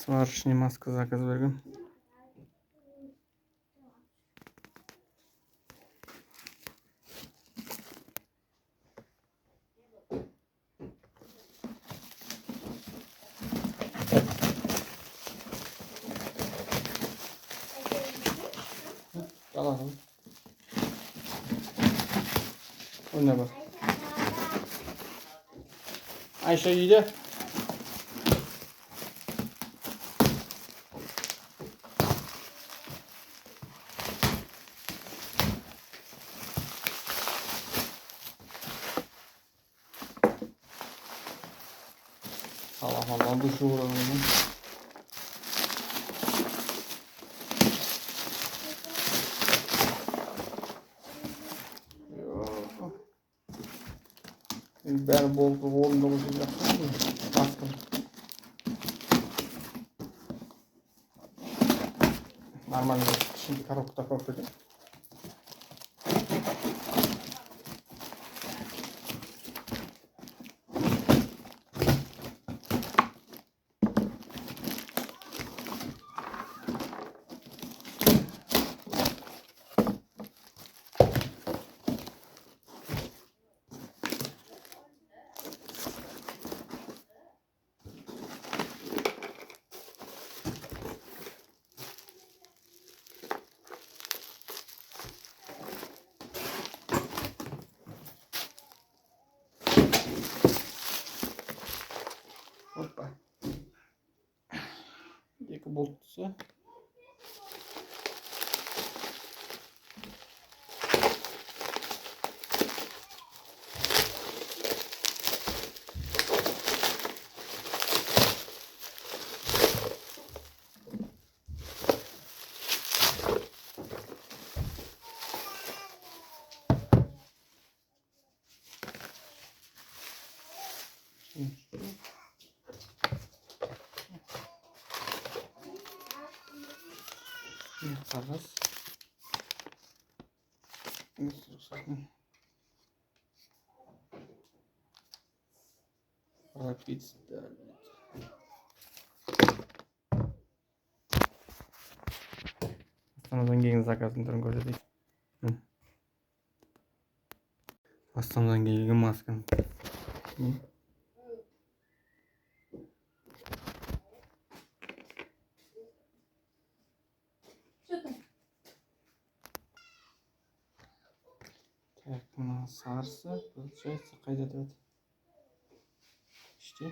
Сварочный маска заказ берген. Alalım. O ne bak? Ayşe yedi. Allah Allah duşu vuralım. Бәрі болып орында болса жақсы. Маскам. Нормально. Şimdi коробка қойып кетем. Hoppa. Екі болтысы. Қағаз. Пропицца. Астанадан келген заказдың түрін көрсетейік. Астанадан келген маскам. Так, мына сарысы, получается, қайда тұрады? İşte.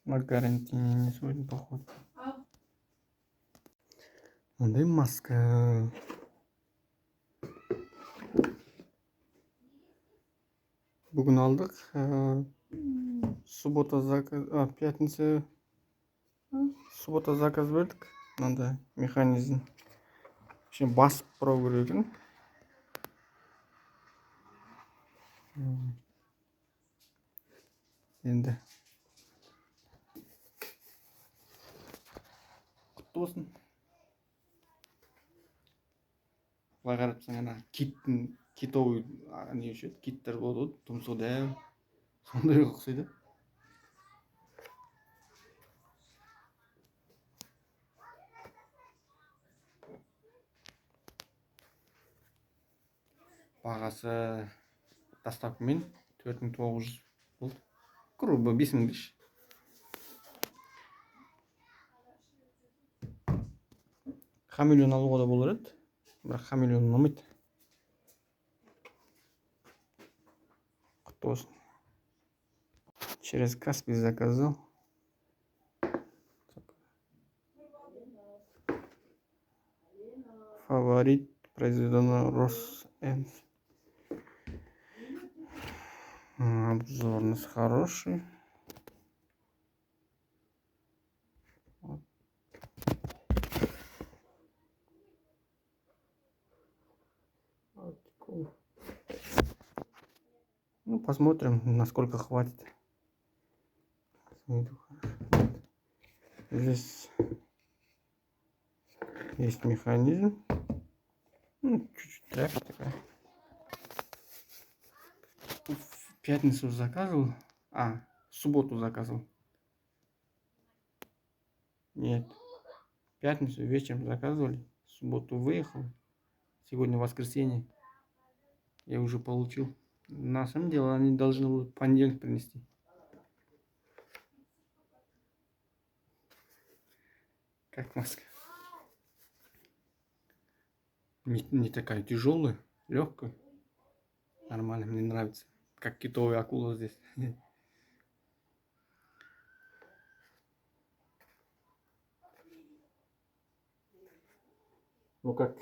На карантине не сегодня походу. Мындай маска. Бүгін алдық. Суббота заказ, пятница. Суббота заказ бердік. Мынандай механизм. Şimdi басып бұрау керек екен. Енді құтты болсын. Былай қарапсаң ана китовый не үшін киттер болады ғой, тұмсығы дәу. Сондай ұқсайды. Бағасы доставкамен 4900 болды. Грубо 5000 дейші. Хамелеон алуға да болар еді, бірақ хамелеон ұнамайды. Құтты болсын. Через Каспий заказал. Фаворит произведено Росэнс. Обзорность хороший. Вот. Ну, посмотрим, насколько хватит. Здесь есть механизм. Ну, чуть-чуть тряпка такая. В пятницу заказывал. В субботу заказывал. Нет. В пятницу вечером заказывали. В субботу выехал. Сегодня воскресенье. Я уже получил. На самом деле они должны будут в понедельник принести. Как маска. Не такая тяжелая, легкая. Нормально, мне нравится. Как китовая акула здесь. Ну как?